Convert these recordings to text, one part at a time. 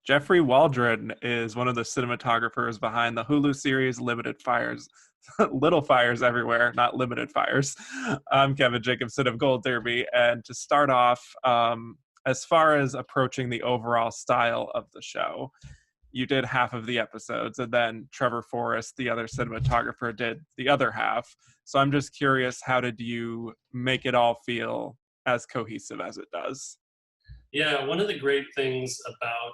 Jeffrey Waldron is one of the cinematographers behind the Hulu series Limited Fires. Little fires everywhere, not limited fires. I'm Kevin Jacobsen of Gold Derby. And to start off, as far as approaching the overall style of the show, you did half of the episodes, and then Trevor Forrest, the other cinematographer, did the other half. So I'm just curious, how did you make it all feel as cohesive as it does? Yeah, one of the great things about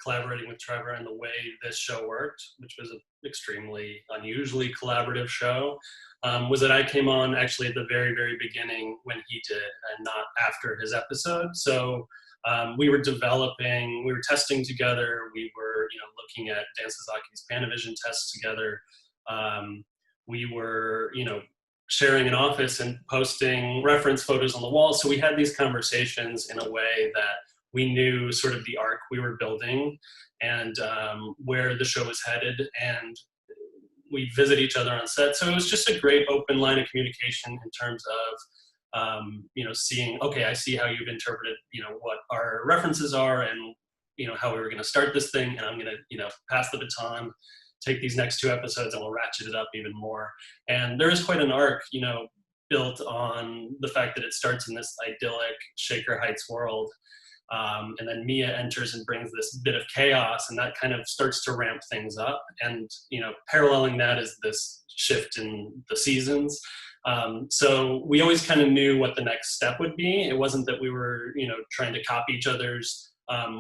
collaborating with Trevor and the way this show worked, which was an extremely unusually collaborative show, was that I came on actually at the very, very beginning when he did and not after his episode. So we were testing together. We were, looking at Dan Suzaki's Panavision tests together. We were, sharing an office and posting reference photos on the wall. So we had these conversations in a way that we knew sort of the arc we were building and where the show was headed. And we visit each other on set. So it was just a great open line of communication in terms of, seeing, okay, I see how you've interpreted, what our references are and, how we were going to start this thing. And I'm going to, pass the baton, take these next two episodes and we'll ratchet it up even more. And there is quite an arc, built on the fact that it starts in this idyllic Shaker Heights world. And then Mia enters and brings this bit of chaos, and that kind of starts to ramp things up. And, paralleling that is this shift in the seasons. So we always kind of knew what the next step would be. It wasn't that we were, trying to copy each other's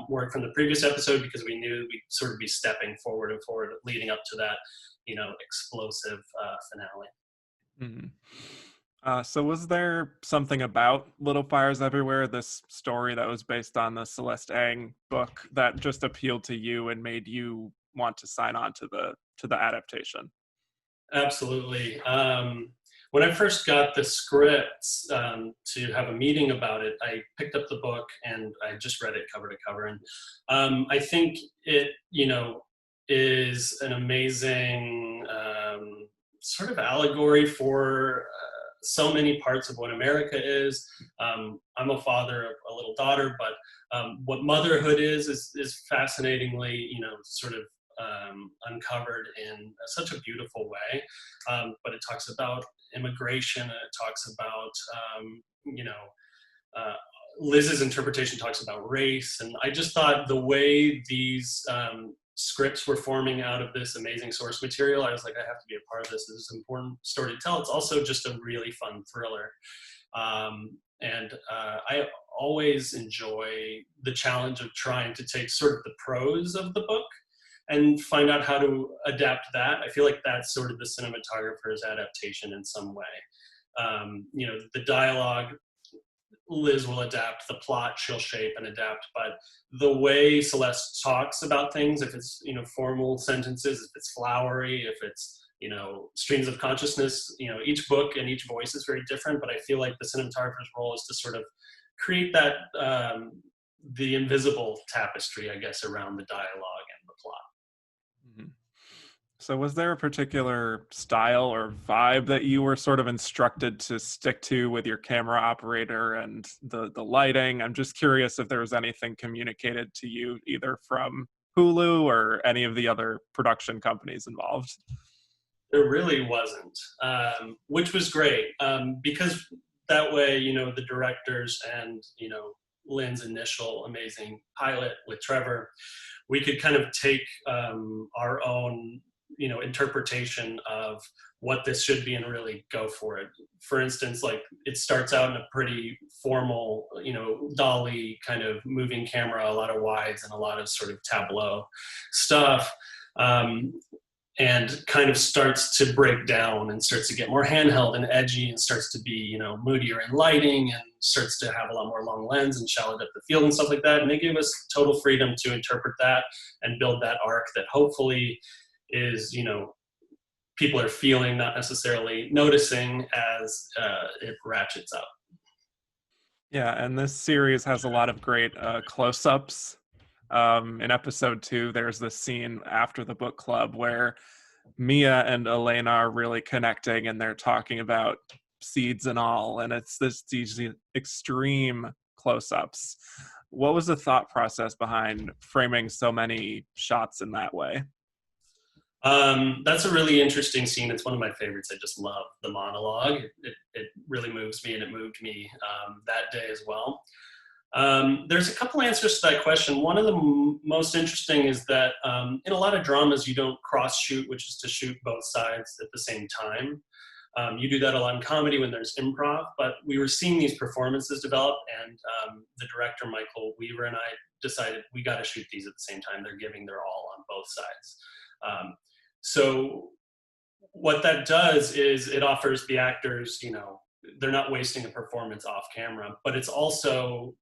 work from the previous episode, because we knew we'd sort of be stepping forward and forward leading up to that, explosive finale. So was there something about Little Fires Everywhere, this story that was based on the Celeste Ng book, that just appealed to you and made you want to sign on to the adaptation? Absolutely. When I first got the scripts to have a meeting about it, I picked up the book and I just read it cover to cover. And I think it, is an amazing sort of allegory for so many parts of what America is. I'm a father of a little daughter, but what motherhood is fascinatingly, sort of uncovered in such a beautiful way. But it talks about immigration, and it talks about, Liz's interpretation talks about race. And I just thought the way these scripts were forming out of this amazing source material, I was like, I have to be a part of this. This is an important story to tell. It's also just a really fun thriller. I always enjoy the challenge of trying to take sort of the prose of the book and find out how to adapt that. I feel like that's sort of the cinematographer's adaptation in some way. The dialogue, Liz will adapt, the plot she'll shape and adapt, but the way Celeste talks about things, if it's, formal sentences, if it's flowery, if it's, streams of consciousness, each book and each voice is very different, but I feel like the cinematographer's role is to sort of create that, the invisible tapestry, I guess, around the dialogue and the plot. So was there a particular style or vibe that you were sort of instructed to stick to with your camera operator and the lighting? I'm just curious if there was anything communicated to you either from Hulu or any of the other production companies involved. There really wasn't, which was great, because that way, the directors and, Lynn's initial amazing pilot with Trevor, we could kind of take our own interpretation of what this should be and really go for it. For instance, like it starts out in a pretty formal, dolly kind of moving camera, a lot of wides and a lot of sort of tableau stuff. And kind of starts to break down and starts to get more handheld and edgy and starts to be, moodier in lighting and starts to have a lot more long lens and shallow depth of field and stuff like that. And they give us total freedom to interpret that and build that arc that hopefully is, people are feeling, not necessarily noticing as it ratchets up. Yeah, and this series has a lot of great close-ups. In episode 2, there's this scene after the book club where Mia and Elena are really connecting and they're talking about seeds and all, and it's these extreme close-ups. What was the thought process behind framing so many shots in that way? That's a really interesting scene. It's one of my favorites. I just love the monologue. It really moves me, and it moved me that day as well. There's a couple answers to that question. One of the most interesting is that in a lot of dramas, you don't cross shoot, which is to shoot both sides at the same time. You do that a lot in comedy when there's improv, but we were seeing these performances develop, and the director, Michael Weaver, and I decided we got to shoot these at the same time. They're giving their all on both sides. So what that does is it offers the actors, they're not wasting a performance off camera, but it's also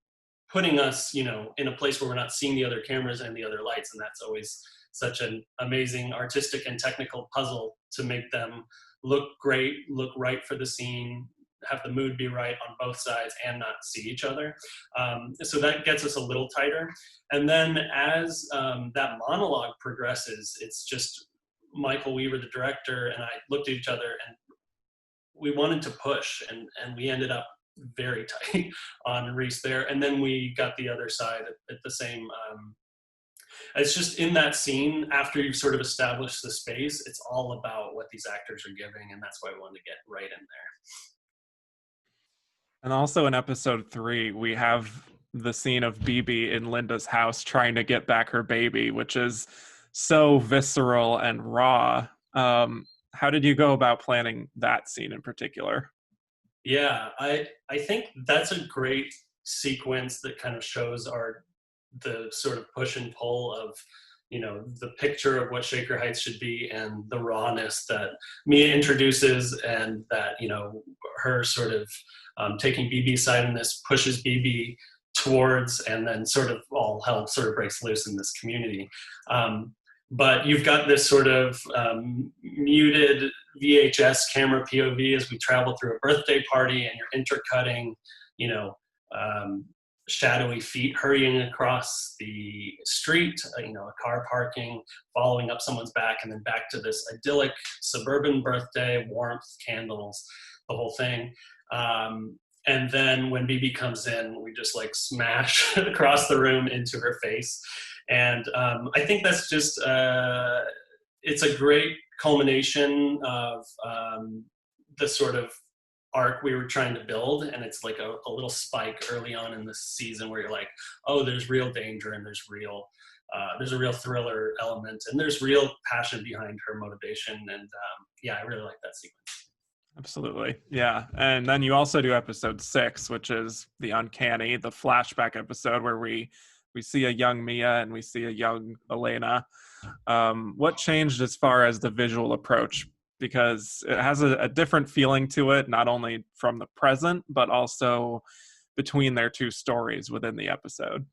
putting us, in a place where we're not seeing the other cameras and the other lights. And that's always such an amazing artistic and technical puzzle to make them look great, look right for the scene, have the mood be right on both sides and not see each other. So that gets us a little tighter. And then as that monologue progresses, it's just Michael Weaver, the director, and I looked at each other and we wanted to push, and we ended up very tight on Reese there. And then we got the other side at the same. It's just in that scene, after you've sort of established the space, it's all about what these actors are giving, and that's why we wanted to get right in there. And also in episode 3, we have the scene of BB in Linda's house trying to get back her baby, which is so visceral and raw. How did you go about planning that scene in particular? Yeah, I think that's a great sequence that kind of shows the sort of push and pull of the picture of what Shaker Heights should be and the rawness that Mia introduces, and that her sort of taking BB's side in this pushes BB towards, and then sort of all hell sort of breaks loose in this community. But you've got this sort of muted VHS camera POV as we travel through a birthday party, and you're intercutting, shadowy feet hurrying across the street, a car parking, following up someone's back, and then back to this idyllic suburban birthday, warmth, candles, the whole thing. And then when BB comes in, we just like smash across the room into her face. And I think that's just, it's a great culmination of the sort of arc we were trying to build. And it's like a little spike early on in the season where you're like, oh, there's real danger, and there's a real thriller element, and there's real passion behind her motivation. And yeah, I really like that sequence. Absolutely. Yeah. And then you also do episode 6, which is the uncanny, the flashback episode where we see a young Mia and we see a young Elena. What changed as far as the visual approach? Because it has a different feeling to it, not only from the present, but also between their two stories within the episode.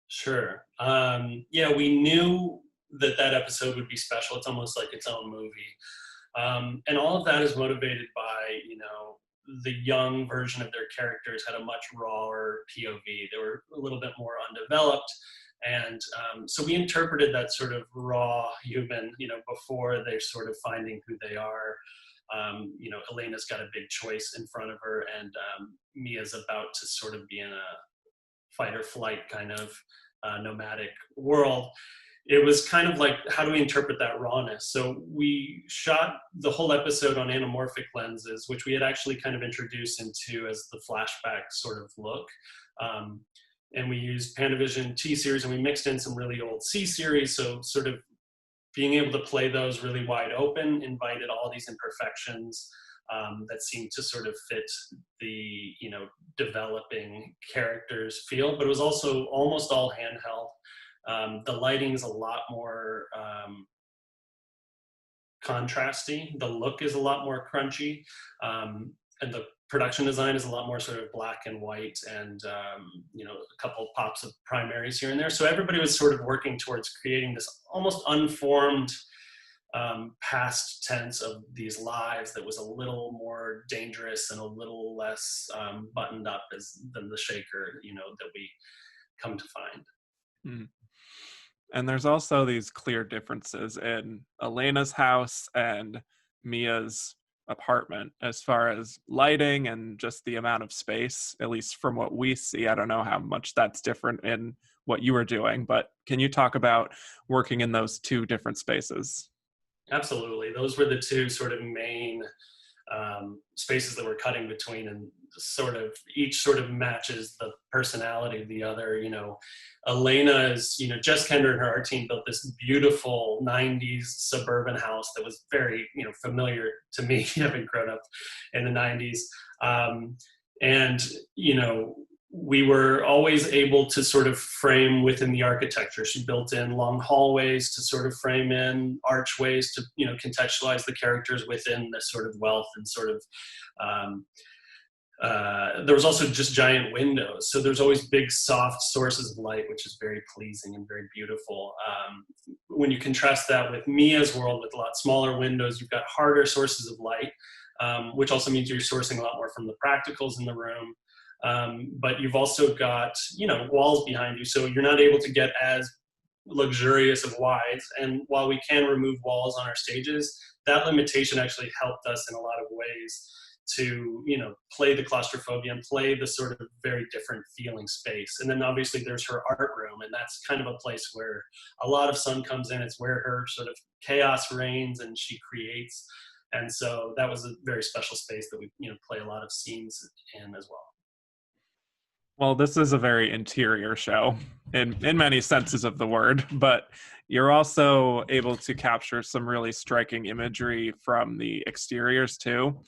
Sure. Yeah, we knew that episode would be special. It's almost like its own movie. And all of that is motivated by, the young version of their characters had a much rawer POV. They were a little bit more undeveloped. And so we interpreted that sort of raw human, before they're sort of finding who they are. Elena's got a big choice in front of her, and Mia's about to sort of be in a fight or flight kind of nomadic world. It was kind of like, how do we interpret that rawness? So we shot the whole episode on anamorphic lenses, which we had actually kind of introduced into as the flashback sort of look. And we used Panavision T series, and we mixed in some really old C series. So sort of being able to play those really wide open invited all these imperfections that seemed to sort of fit the, developing characters feel, but it was also almost all handheld. The lighting is a lot more contrasty. The look is a lot more crunchy. And the production design is a lot more sort of black and white, and a couple pops of primaries here and there. So everybody was sort of working towards creating this almost unformed past tense of these lives that was a little more dangerous and a little less buttoned up than the Shaker, that we come to find. Mm. And there's also these clear differences in Elena's house and Mia's apartment as far as lighting and just the amount of space, at least from what we see. I don't know how much that's different in what you were doing, but can you talk about working in those two different spaces? Absolutely. Those were the two sort of main spaces that we're cutting between, and sort of each sort of matches the personality of the other. Elena is, Jess Kender and her art team built this beautiful 90s suburban house that was very, familiar to me, having grown up in the 90s. And, we were always able to sort of frame within the architecture. She built in long hallways to sort of frame in archways to, contextualize the characters within this sort of wealth, and sort of, there was also just giant windows. So there's always big, soft sources of light, which is very pleasing and very beautiful. When you contrast that with Mia's world with a lot smaller windows, you've got harder sources of light, which also means you're sourcing a lot more from the practicals in the room. But you've also got, walls behind you. So you're not able to get as luxurious of wides. And while we can remove walls on our stages, that limitation actually helped us in a lot of ways to, play the claustrophobia and play the sort of very different feeling space. And then obviously there's her art room, and that's kind of a place where a lot of sun comes in. It's where her sort of chaos reigns and she creates. And so that was a very special space that we, play a lot of scenes in as well. Well, this is a very interior show in many senses of the word, but you're also able to capture some really striking imagery from the exteriors too.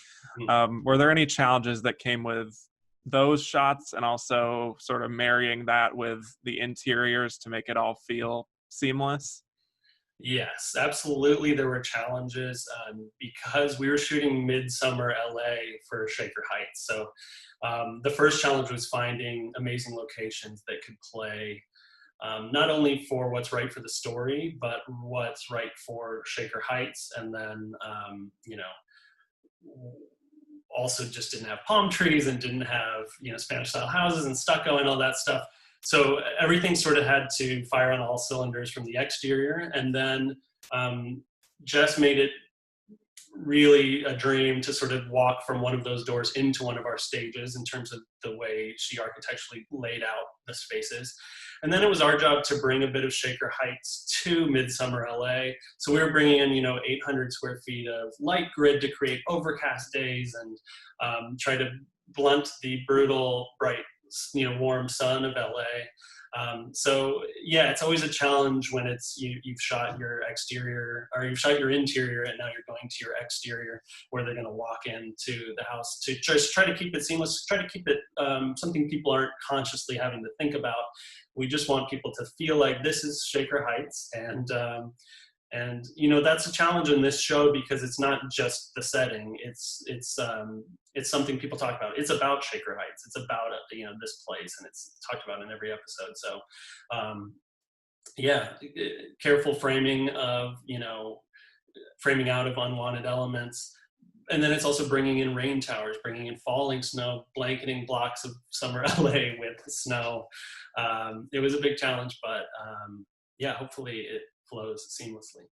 Were there any challenges that came with those shots, and also sort of marrying that with the interiors to make it all feel seamless? Yes, absolutely. There were challenges because we were shooting midsummer LA for Shaker Heights. So the first challenge was finding amazing locations that could play not only for what's right for the story, but what's right for Shaker Heights. And then, also just didn't have palm trees and didn't have, Spanish style houses and stucco and all that stuff. So everything sort of had to fire on all cylinders from the exterior. And then Jess made it really a dream to sort of walk from one of those doors into one of our stages in terms of the way she architecturally laid out the spaces. And then it was our job to bring a bit of Shaker Heights to Midsummer LA. So we were bringing in, 800 square feet of light grid to create overcast days and try to blunt the brutal, bright, warm sun of LA. So yeah, it's always a challenge when it's you've shot your exterior, or you've shot your interior, and now you're going to your exterior where they're going to walk into the house, to just try to keep it seamless, try to keep it something people aren't consciously having to think about. We just want people to feel like this is Shaker Heights, and that's a challenge in this show because it's not just the setting. It's something people talk about. It's about Shaker Heights. It's about this place, and it's talked about in every episode. So, careful framing of framing out of unwanted elements, and then it's also bringing in rain towers, bringing in falling snow, blanketing blocks of summer LA with snow. It was a big challenge, but hopefully it flows seamlessly.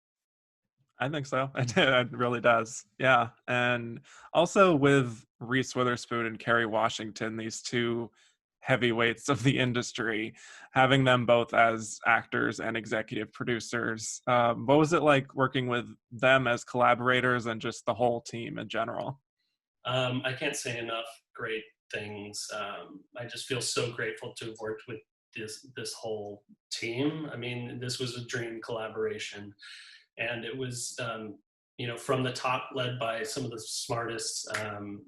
I think so. It really does. Yeah. And also with Reese Witherspoon and Kerry Washington, these two heavyweights of the industry, having them both as actors and executive producers. What was it like working with them as collaborators and just the whole team in general? I can't say enough great things. I just feel so grateful to have worked with this whole team. I mean, this was a dream collaboration, and it was from the top, led by some of the smartest,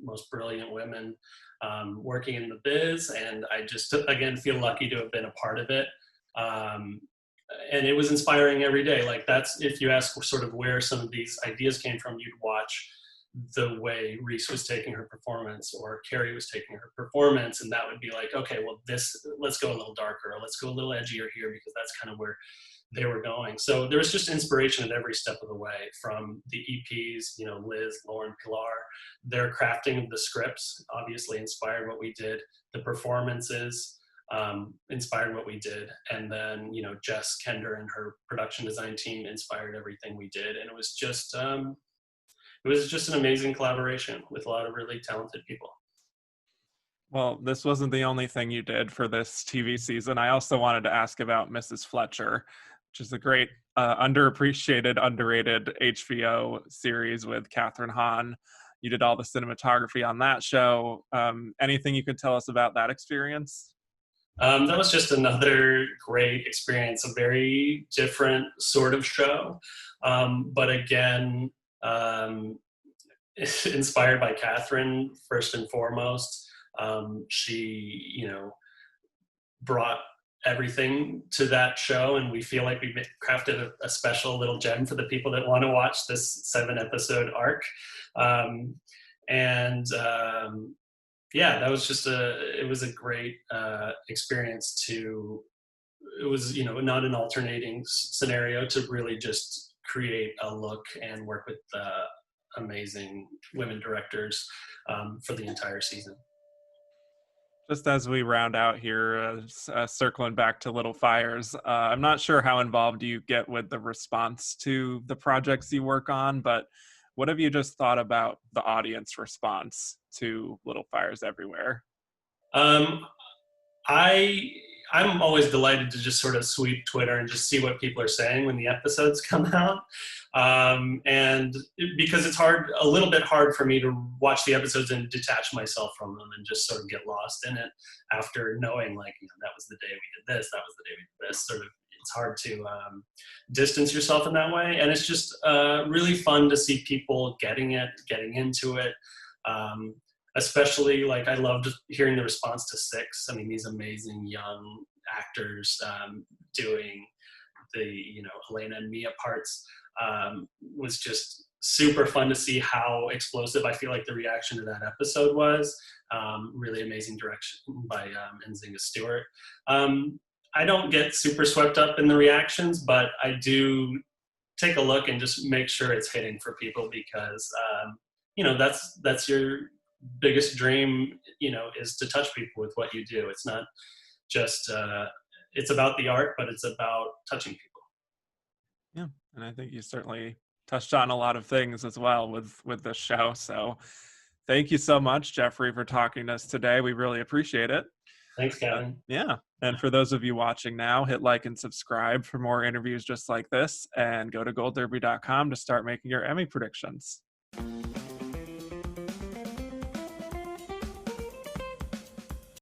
most brilliant women working in the biz, and I just again feel lucky to have been a part of it. And it was inspiring every day. Like, that's, if you ask sort of where some of these ideas came from, you'd watch the way Reese was taking her performance or Carrie was taking her performance, and that would be like, okay, well, let's go a little darker, or let's go a little edgier here, because that's kind of where they were going. So there was just inspiration at every step of the way, from the EPs, Liz, Lauren, Pilar. Their crafting of the scripts obviously inspired what we did. The performances inspired what we did. And then, Jess Kender and her production design team inspired everything we did. And it was just, it was just an amazing collaboration with a lot of really talented people. Well, this wasn't the only thing you did for this TV season. I also wanted to ask about Mrs. Fletcher, which is a great, underappreciated, underrated HBO series with Catherine Hahn. You did all the cinematography on that show. Anything you could tell us about that experience? That was just another great experience, a very different sort of show. But again, um, inspired by Catherine first and foremost. She, brought everything to that show, and we feel like we crafted a special little gem for the people that want to watch this 7-episode arc. Um, and Yeah, that was just it was a great experience to, it was, not an alternating scenario, to really just create a look and work with amazing women directors for the entire season. Just as we round out here, circling back to Little Fires, I'm not sure how involved you get with the response to the projects you work on, but what have you just thought about the audience response to Little Fires Everywhere? Um, I I'm always delighted to just sort of sweep Twitter and just see what people are saying when the episodes come out, and because it's a little bit hard for me to watch the episodes and detach myself from them and just sort of get lost in it after knowing, like, that was the day we did this, that was the day we did this. Sort of, it's hard to distance yourself in that way, and it's just really fun to see people getting into it. Um, Especially, like, I loved hearing the response to Six. I mean, these amazing young actors doing the, Elena and Mia parts, was just super fun to see how explosive I feel like the reaction to that episode was. Really amazing direction by Nzinga Stewart. I don't get super swept up in the reactions, but I do take a look and just make sure it's hitting for people, because that's your biggest dream, is to touch people with what you do. It's not just it's about the art, but it's about touching people. Yeah, and I think you certainly touched on a lot of things as well with this show. So, thank you so much, Jeffrey, for talking to us today. We really appreciate it. Thanks, Gavin. Yeah, and for those of you watching now, hit like and subscribe for more interviews just like this, and go to goldderby.com to start making your Emmy predictions.